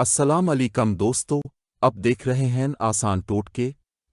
अस्सलाम अलैकुम दोस्तों। अब देख रहे हैं आसान टोटके।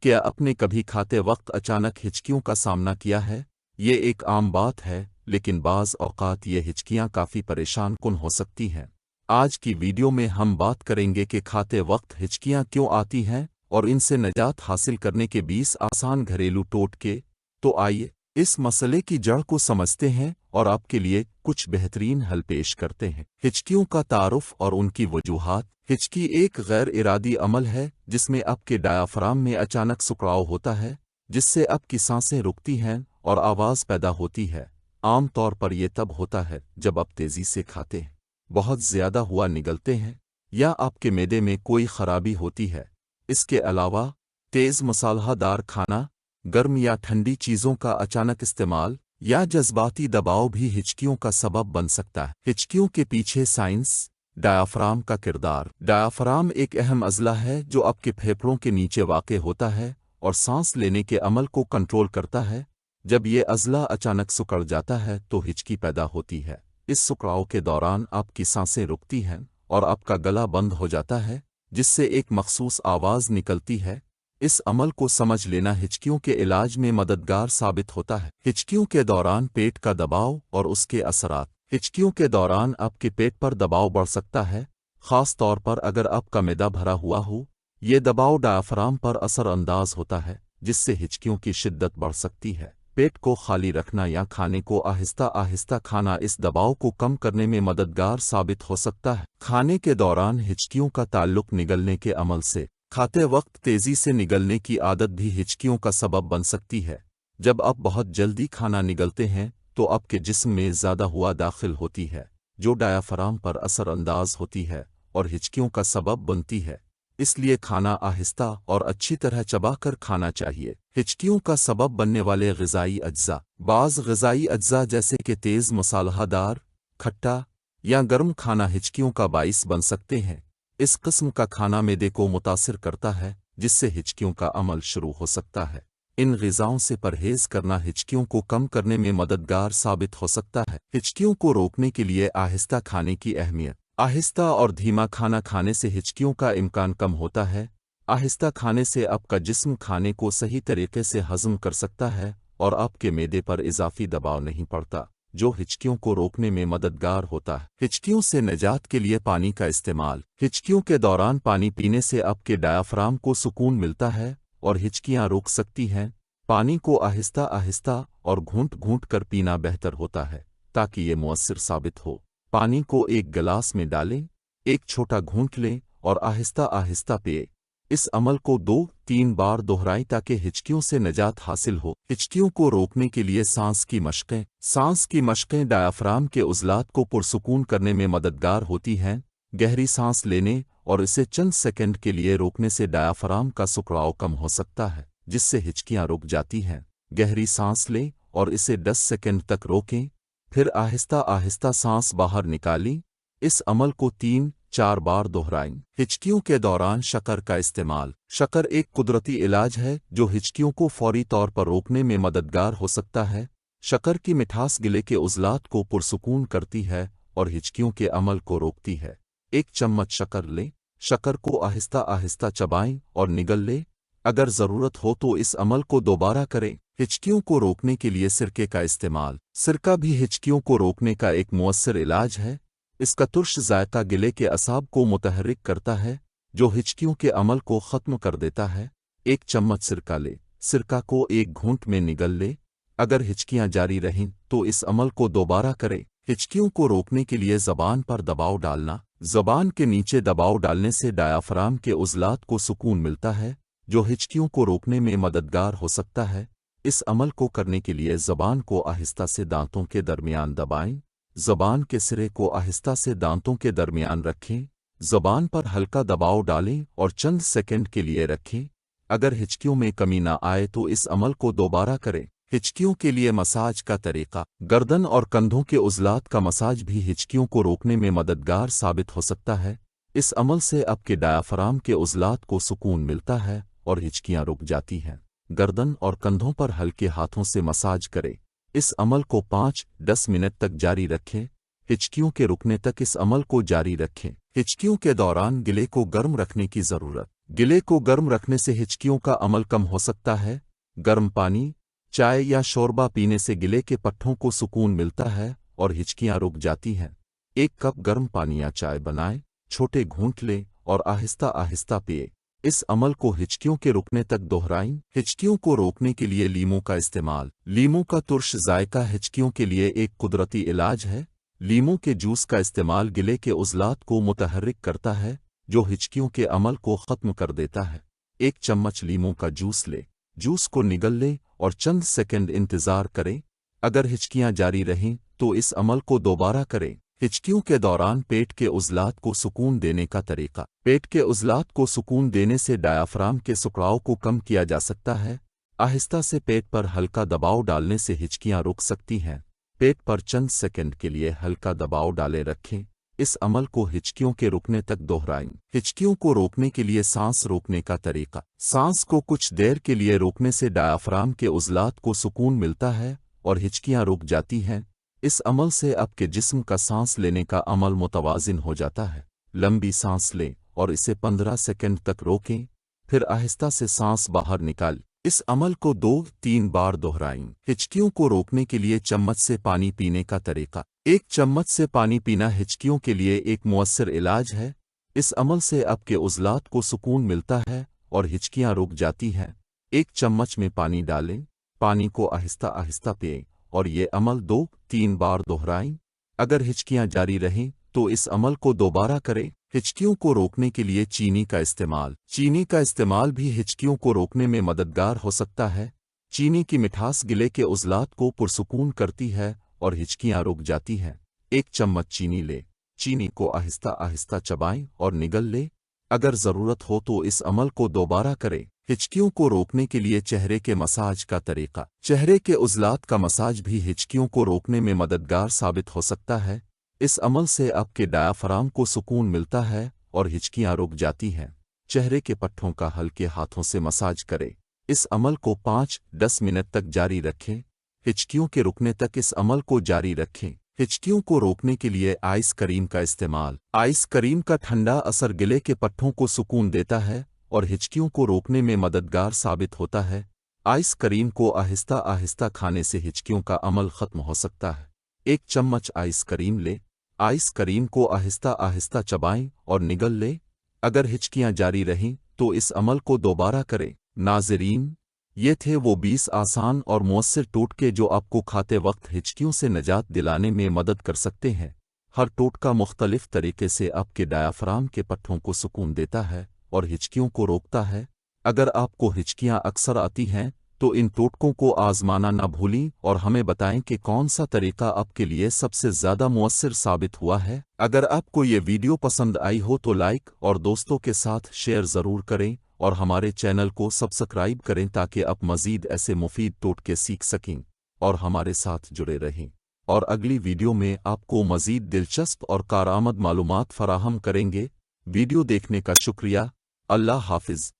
क्या आपने कभी खाते वक्त अचानक हिचकियों का सामना किया है? ये एक आम बात है, लेकिन बाज़ औक़ात ये हिचकियाँ काफ़ी परेशान कुन हो सकती हैं। आज की वीडियो में हम बात करेंगे कि खाते वक्त हिचकियाँ क्यों आती हैं और इनसे निजात हासिल करने के 20 आसान घरेलू टोटके। तो आइए इस मसले की जड़ को समझते हैं और आपके लिए कुछ बेहतरीन हल पेश करते हैं। हिचकियों का तारुफ और उनकी वजूहात। हिचकी एक गैर इरादी अमल है जिसमें आपके डायाफ्राम में अचानक सुकड़ाव होता है, जिससे आपकी सांसें रुकती हैं और आवाज़ पैदा होती है। आम तौर पर यह तब होता है जब आप तेज़ी से खाते हैं, बहुत ज़्यादा हुआ निगलते हैं या आपके मैदे में कोई खराबी होती है। इसके अलावा तेज़ मसालेदार खाना, गर्म या ठंडी चीज़ों का अचानक इस्तेमाल या जज्बाती दबाव भी हिचकियों का सबब बन सकता है। हिचकियों के पीछे साइंस। डायाफ्राम का किरदार। डायाफ्राम एक अहम अज़ला है जो आपके फेफड़ों के नीचे वाक़ होता है और सांस लेने के अमल को कंट्रोल करता है। जब ये अज़ला अचानक सिकुड़ जाता है तो हिचकी पैदा होती है। इस सिकुड़ाव के दौरान आपकी सांसें रुकती हैं और आपका गला बंद हो जाता है, जिससे एक मखसूस आवाज़ निकलती है। इस अमल को समझ लेना हिचकियों के इलाज में मददगार साबित होता है। हिचकियों के दौरान पेट का दबाव और उसके असरात। हिचकियों के दौरान आपके पेट पर दबाव बढ़ सकता है, ख़ास तौर पर अगर आपका मैदा भरा हुआ हो। ये दबाव डायाफ्राम पर असरअंदाज होता है, जिससे हिचकियों की शिद्दत बढ़ सकती है। पेट को खाली रखना या खाने को आहिस्ता आहिस्ता खाना इस दबाव को कम करने में मददगार साबित हो सकता है। खाने के दौरान हिचकियों का ताल्लुक निगलने के अमल से। खाते वक्त तेज़ी से निगलने की आदत भी हिचकियों का सबब बन सकती है। जब आप बहुत जल्दी खाना निगलते हैं तो आपके जिस्म में ज़्यादा हुआ दाखिल होती है, जो डायाफ्राम पर असरअंदाज होती है और हिचकियों का सबब बनती है। इसलिए खाना आहिस्ता और अच्छी तरह चबाकर खाना चाहिए। हिचकियों का सबब बनने वाले ग़िज़ाई अज्जा। बाज़ ग़िज़ाई अज्जा जैसे कि तेज़ मसालेदार, खट्टा या गर्म खाना हिचकियों का बाइस बन सकते हैं। इस किस्म का खाना मैदे को मुतासिर करता है, जिससे हिचकियों का अमल शुरू हो सकता है। इन ग़िज़ाओं से परहेज़ करना हिचकियों को कम करने में मददगार साबित हो सकता है। हिचकियों को रोकने के लिए आहिस्ता खाने की अहमियत। आहिस्ता और धीमा खाना खाने से हिचकियों का इम्कान कम होता है। आहिस्ता खाने से आपका जिस्म खाने को सही तरीके से हज़म कर सकता है और आपके मैदे पर इजाफ़ी दबाव नहीं पड़ता, जो हिचकियों को रोकने में मददगार होता है। हिचकियों से निजात के लिए पानी का इस्तेमाल। हिचकियों के दौरान पानी पीने से आपके डायाफ्राम को सुकून मिलता है और हिचकियाँ रुक सकती हैं। पानी को आहिस्ता आहिस्ता और घूंट घूंट कर पीना बेहतर होता है ताकि ये मुअस्सिर साबित हो। पानी को एक गिलास में डालें, एक छोटा घूंट लें और आहिस्ता आहिस्ता पिए। इस अमल को 2-3 बार दोहराएं ताकि हिचकियों से निजात हासिल हो। हिचकियों को रोकने के लिए सांस की मशक़ें। सांस की मशक़ें डायाफ्राम के उज़लात को पुरसुकून करने में मददगार होती हैं। गहरी सांस लेने और इसे चंद सेकंड के लिए रोकने से डायाफ्राम का सिकुड़ाव कम हो सकता है, जिससे हिचकियाँ रुक जाती हैं। गहरी सांस लें और इसे 10 सेकंड तक रोकें, फिर आहिस्ता आहिस्ता सांस बाहर निकालें। इस अमल को 3-4 बार दोहराएं। हिचकियों के दौरान शक्कर का इस्तेमाल। शक्कर एक कुदरती इलाज है जो हिचकियों को फौरी तौर पर रोकने में मददगार हो सकता है। शक्कर की मिठास गिले के उज़लात को पुरसुकून करती है और हिचकियों के अमल को रोकती है। 1 चम्मच शक्कर लें, शक्कर को आहिस्ता आहिस्ता चबाएं और निगल लें। अगर ज़रूरत हो तो इस अमल को दोबारा करें। हिचकियों को रोकने के लिए सिरके का इस्तेमाल। सिरका भी हिचकियों को रोकने का एक मुअस्सिर इलाज है। इसका तुर्श जायका गिले के असाब को मुतहर्रिक करता है, जो हिचकियों के अमल को ख़त्म कर देता है। 1 चम्मच सिरका ले, सिरका को एक घूंट में निगल ले। अगर हिचकियाँ जारी रहें तो इस अमल को दोबारा करें। हिचकियों को रोकने के लिए ज़बान पर दबाव डालना। ज़बान के नीचे दबाव डालने से डायाफ्राम के उज़लात को सुकून मिलता है, जो हिचकियों को रोकने में मददगार हो सकता है। इस अमल को करने के लिए ज़बान को आहिस्ता से दांतों के दरमियान दबाएं। ज़बान के सिरे को आहिस्ता से दांतों के दरमियान रखें। ज़बान पर हल्का दबाव डालें और चंद सेकंड के लिए रखें। अगर हिचकियों में कमी ना आए तो इस अमल को दोबारा करें। हिचकियों के लिए मसाज का तरीका। गर्दन और कंधों के उज़लात का मसाज भी हिचकियों को रोकने में मददगार साबित हो सकता है। इस अमल से आपके डायाफ्राम के उज़लात को सुकून मिलता है और हिचकियाँ रुक जाती हैं। गर्दन और कंधों पर हल्के हाथों से मसाज करें। इस अमल को 5-10 मिनट तक जारी रखें। हिचकियों के रुकने तक इस अमल को जारी रखें। हिचकियों के दौरान गिले को गर्म रखने की ज़रूरत। गिले को गर्म रखने से हिचकियों का अमल कम हो सकता है। गर्म पानी, चाय या शोरबा पीने से गिले के पट्टों को सुकून मिलता है और हिचकियां रुक जाती हैं। 1 कप गर्म पानी या चाय बनाएं, छोटे घूंट लें और आहिस्ता आहिस्ता पिए। इस अमल को हिचकियों के रुकने तक दोहराएं। हिचकियों को रोकने के लिए लीमू का इस्तेमाल। लीमू का तुर्श जायका हिचकियों के लिए एक कुदरती इलाज है। लीमू के जूस का इस्तेमाल गिले के उज़लात को मुतहर्रिक करता है, जो हिचकियों के अमल को ख़त्म कर देता है। 1 चम्मच लीमू का जूस ले, जूस को निगल लें और चंद सेकंड इंतज़ार करें। अगर हिचकियां जारी रहें तो इस अमल को दोबारा करें। हिचकियों के दौरान पेट के उज़लात को सुकून देने का तरीका। पेट के उज़लात को सुकून देने से डायाफ्राम के सुकड़ाव को कम किया जा सकता है। आहिस्ता से पेट पर हल्का दबाव डालने से हिचकियां रुक सकती हैं। पेट पर चंद सेकंड के लिए हल्का दबाव डाले रखें। इस अमल को हिचकियों के रुकने तक दोहराएं। हिचकियों को रोकने के लिए सांस रोकने का तरीका। सांस को कुछ देर के लिए रोकने से डायाफ्राम के उज़लात को सुकून मिलता है और हिचकियां रुक जाती हैं। इस अमल से आपके जिस्म का सांस लेने का अमल मुतवाज़िन हो जाता है। लंबी सांस लें और इसे 15 सेकंड तक रोकें, फिर आहिस्ता से सांस बाहर निकाल। इस अमल को 2-3 बार दोहराएं। हिचकियों को रोकने के लिए चम्मच से पानी पीने का तरीका। 1 चम्मच से पानी पीना हिचकियों के लिए एक मुअस्सर इलाज है। इस अमल से आपके उज़लात को सुकून मिलता है और हिचकियां रुक जाती हैं। 1 चम्मच में पानी डालें, पानी को आहिस्ता आहिस्ता पिएं और ये अमल 2-3 बार दोहराएं। अगर हिचकियां जारी रहें तो इस अमल को दोबारा करें। हिचकियों को रोकने के लिए चीनी का इस्तेमाल। चीनी का इस्तेमाल भी हिचकियों को रोकने में मददगार हो सकता है। चीनी की मिठास गिले के उज़लात को पुरसुकून करती है और हिचकियां रुक जाती हैं। 1 चम्मच चीनी ले, चीनी को आहिस्ता आहिस्ता चबाएं और निगल ले। अगर ज़रूरत हो तो इस अमल को दोबारा करें। हिचकियों को रोकने के लिए चेहरे के मसाज का तरीका। चेहरे के उज़लात का मसाज भी हिचकियों को रोकने में मददगार साबित हो सकता है। इस अमल से आपके डायाफ्राम को सुकून मिलता है और हिचकियां रुक जाती हैं। चेहरे के पट्टों का हल्के हाथों से मसाज करें। इस अमल को 5-10 मिनट तक जारी रखें। हिचकियों के रुकने तक इस अमल को जारी रखें। हिचकियों को रोकने के लिए आइस क्रीम का इस्तेमाल। आइस क्रीम का ठंडा असर गिले के पट्टों को सुकून देता है और हिचकियों को रोकने में मददगार साबित होता है। आइस क्रीम को आहिस्ता आहिस्ता खाने से हिचकियों का अमल ख़त्म हो सकता है। 1 चम्मच आइस क्रीम ले, आइस क्रीम को आहिस्ता आहिस्ता चबाएं और निगल ले। अगर हिचकियां जारी रहें तो इस अमल को दोबारा करें। नाज़रीन, ये थे वो 20 आसान और मुअस्सर टोटके जो आपको खाते वक्त हिचकियों से निजात दिलाने में मदद कर सकते हैं। हर टोटका मुख्तलिफ तरीके से आपके डायाफ्राम के पट्टों को सुकून देता है और हिचकियों को रोकता है। अगर आपको हिचकियां अक्सर आती हैं तो इन टोटकों को आजमाना न भूलें और हमें बताएं कि कौन सा तरीका आपके लिए सबसे ज़्यादा मुअस्सर साबित हुआ है। अगर आपको ये वीडियो पसंद आई हो तो लाइक और दोस्तों के साथ शेयर ज़रूर करें और हमारे चैनल को सब्सक्राइब करें ताकि आप मज़ीद ऐसे मुफीद टोटके सीख सकें और हमारे साथ जुड़े रहें। और अगली वीडियो में आपको मज़ीद दिलचस्प और कारआमद मालूमात फराहम करेंगे। वीडियो देखने का शुक्रिया। अल्लाह हाफिज़।